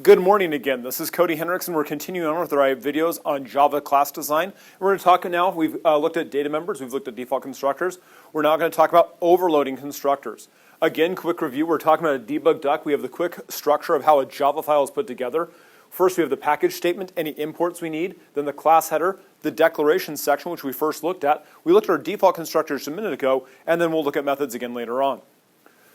Good morning again. This is Cody Henriksen. We're continuing on with our videos on Java class design. We're going to talk now, we've looked at data members, we've looked at default constructors. We're now going to talk about overloading constructors. Again, quick review, we're talking about a DebugDuck. We have the quick structure of how a Java file is put together. First, we have the package statement, any imports we need, then the class header, the declaration section, which we first looked at. We looked at our default constructors a minute ago, and then we'll look at methods again later on.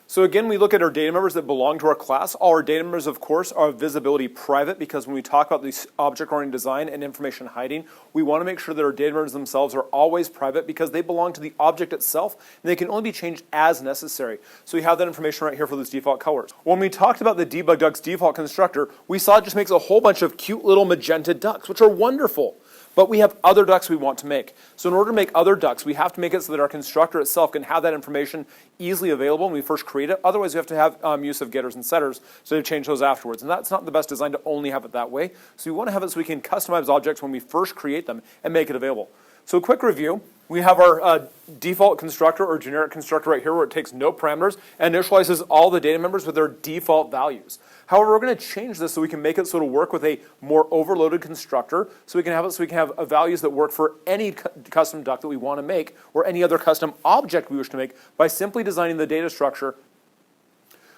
So again, we look at our data members that belong to our class. All our data members, of course, are visibility private because when we talk about this object-oriented design and information hiding, we want to make sure that our data members themselves are always private because they belong to the object itself and they can only be changed as necessary. So we have that information right here for those default colors. When we talked about the DebugDuck's default constructor, we saw it just makes a whole bunch of cute little magenta ducks, which are wonderful. But we have other ducks we want to make. So in order to make other ducks, we have to make it so that our constructor itself can have that information easily available when we first create it. Otherwise, we have to have use of getters and setters, so to change those afterwards. And that's not the best design to only have it that way. So we want to have it so we can customize objects when we first create them and make it available. So a quick review. We have our default constructor or generic constructor right here where it takes no parameters and initializes all the data members with their default values. However, we're going to change this so we can make it so it'll work with a more overloaded constructor, so we can have it so we can have values that work for any custom duck that we want to make or any other custom object we wish to make by simply designing the data structure,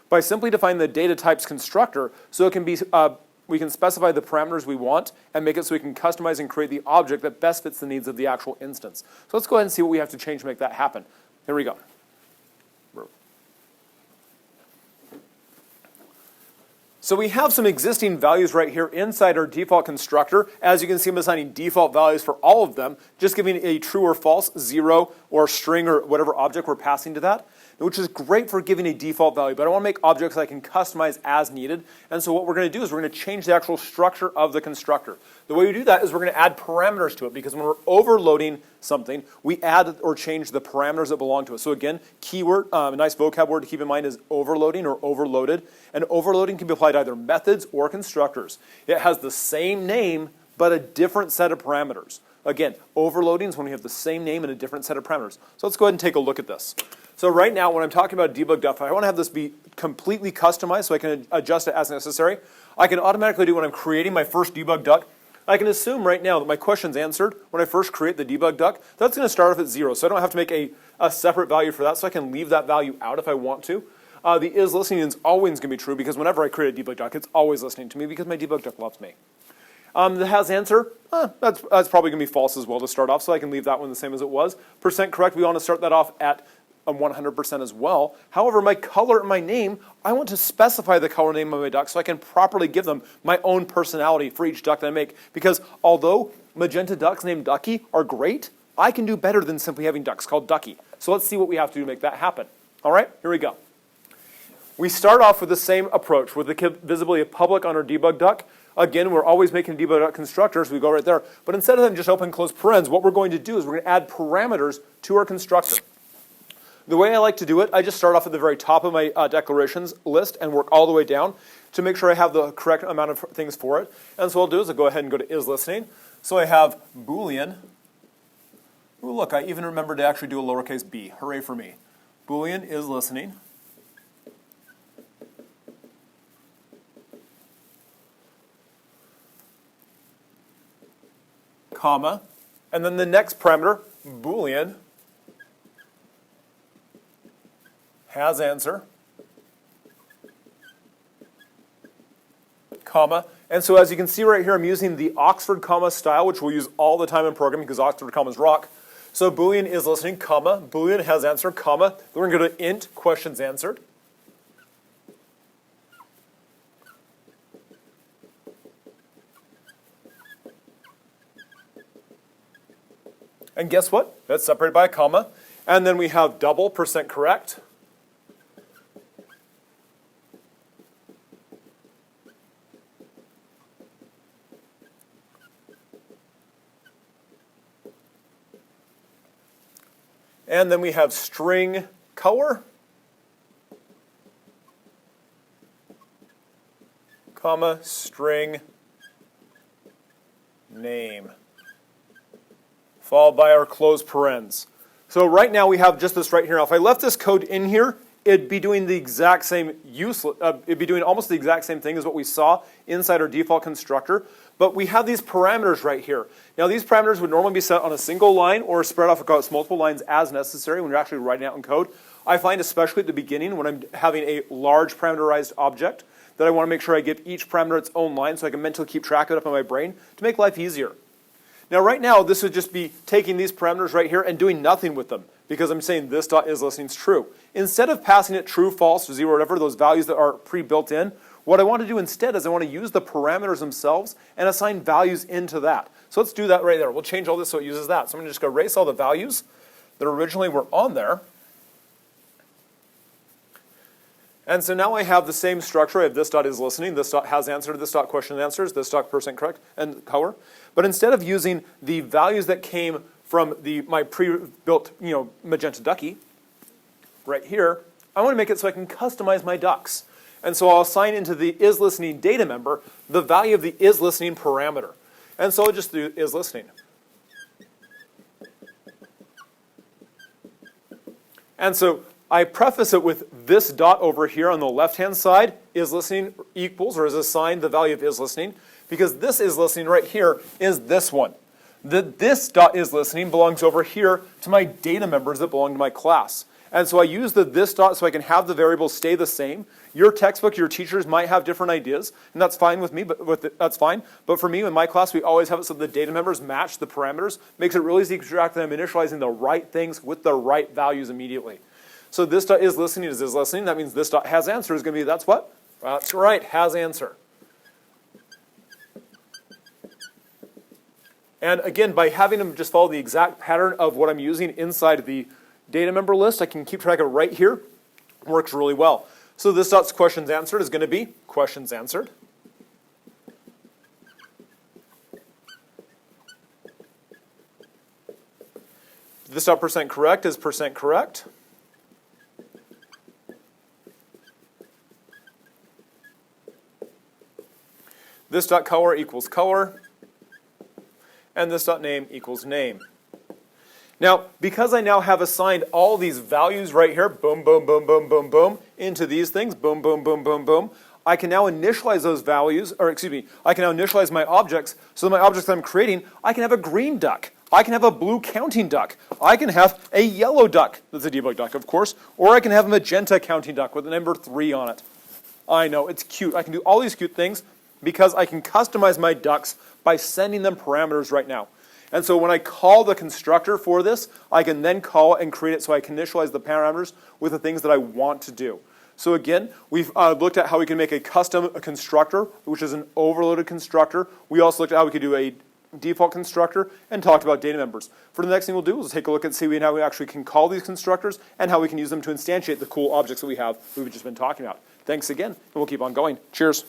by simply defining the data types constructor so it can be we can specify the parameters we want and make it so we can customize and create the object that best fits the needs of the actual instance. So let's go ahead and see what we have to change to make that happen. Here we go. So we have some existing values right here inside our default constructor. As you can see, I'm assigning default values for all of them, just giving a true or false, 0, or string, or whatever object we're passing to that, which is great for giving a default value, but I want to make objects that I can customize as needed. And so what we're going to do is we're going to change the actual structure of the constructor. The way we do that is we're going to add parameters to it, because when we're overloading something, we add or change the parameters that belong to it. So again, keyword, a nice vocab word to keep in mind is overloading or overloaded. And overloading can be applied to either methods or constructors. It has the same name, but a different set of parameters. Again, overloading is when we have the same name and a different set of parameters. So let's go ahead and take a look at this. So right now, when I'm talking about DebugDuck, I want to have this be completely customized so I can adjust it as necessary. I can automatically do when I'm creating my first DebugDuck. I can assume right now that my question's answered when I first create the DebugDuck. That's going to start off at 0, so I don't have to make a separate value for that, so I can leave that value out if I want to. The is listening is always going to be true because whenever I create a DebugDuck, it's always listening to me because my DebugDuck loves me. The has answer, that's probably going to be false as well to start off, so I can leave that one the same as it was. Percent correct, we want to start that off at 100% as well. However, my color and my name, I want to specify the color name of my duck so I can properly give them my own personality for each duck that I make. Because although magenta ducks named Ducky are great, I can do better than simply having ducks called Ducky. So let's see what we have to do to make that happen. All right, here we go. We start off with the same approach with the visibility of public on our DebugDuck. Again, we're always making DebugDuck constructors, we go right there. But instead of them just open and close parens, what we're going to do is we're going to add parameters to our constructor. The way I like to do it, I just start off at the very top of my declarations list and work all the way down to make sure I have the correct amount of things for it. And so what I'll do is I'll go ahead and go to is listening. So I have Boolean. Ooh, look, I even remembered to actually do a lowercase b. Hooray for me. Boolean is listening. Comma. And then the next parameter, Boolean, has answer, comma. And so as you can see right here, I'm using the Oxford comma style, which we'll use all the time in programming because Oxford commas rock. So Boolean is listening, comma. Boolean has answer, comma. Then we're going to go to int questions answered. And guess what? That's separated by a comma. And then we have double percent correct. And then we have string color, comma, string name, followed by our close parens. So right now we have just this right here. Now if I left this code in here, it'd be doing the exact same it'd be doing almost the exact same thing as what we saw inside our default constructor, but we have these parameters right here. Now these parameters would normally be set on a single line or spread off across multiple lines as necessary when you're actually writing out in code. I find especially at the beginning when I'm having a large parameterized object that I want to make sure I give each parameter its own line so I can mentally keep track of it up in my brain to make life easier. Now right now this would just be taking these parameters right here and doing nothing with them because I'm saying this dot is listening is true. Instead of passing it true, false, 0, whatever, those values that are pre-built in, what I want to do instead is I want to use the parameters themselves and assign values into that. So let's do that right there. We'll change all this so it uses that. So I'm going to just go erase all the values that originally were on there. And so now I have the same structure. I have this dot is listening, this dot has answered, this dot question answers, this dot percent correct, and color. But instead of using the values that came from my pre-built magenta ducky right here, I want to make it so I can customize my ducks. And so I'll assign into the is listening data member the value of the is listening parameter. And so I'll just do is listening. And so I preface it with this dot over here on the left-hand side, is listening equals, or is assigned the value of is listening, because this is listening right here is this one. This dot is listening belongs over here to my data members that belong to my class. And so I use the this dot so I can have the variables stay the same. Your textbook, your teachers might have different ideas, and that's fine with me, that's fine. But for me, in my class, we always have it so the data members match the parameters. Makes it really easy to keep track that I'm initializing the right things with the right values immediately. So this dot is listening is listening. That means this dot has answer is going to be, that's what? That's right, has answer. And again, by having them just follow the exact pattern of what I'm using inside the data member list, I can keep track of it right here. It works really well. So this dot's questions answered is going to be questions answered. This dot percent correct is percent correct. This dot color equals color. And this dot name equals name. Now, because I now have assigned all these values right here, boom, boom, boom, boom, boom, boom, into these things, boom, boom, boom, boom, boom, I can now initialize those values, or excuse me, I can now initialize my objects, so that my objects that I'm creating, I can have a green duck, I can have a blue counting duck, I can have a yellow duck, that's a DebugDuck, of course, or I can have a magenta counting duck with the number 3 on it. I know, it's cute. I can do all these cute things because I can customize my ducks by sending them parameters right now. And so when I call the constructor for this, I can then call and create it so I can initialize the parameters with the things that I want to do. So again, we've looked at how we can make a custom constructor, which is an overloaded constructor. We also looked at how we could do a default constructor and talked about data members. For the next thing we'll do is take a look and see how we actually can call these constructors and how we can use them to instantiate the cool objects that we've just been talking about. Thanks again, and we'll keep on going. Cheers.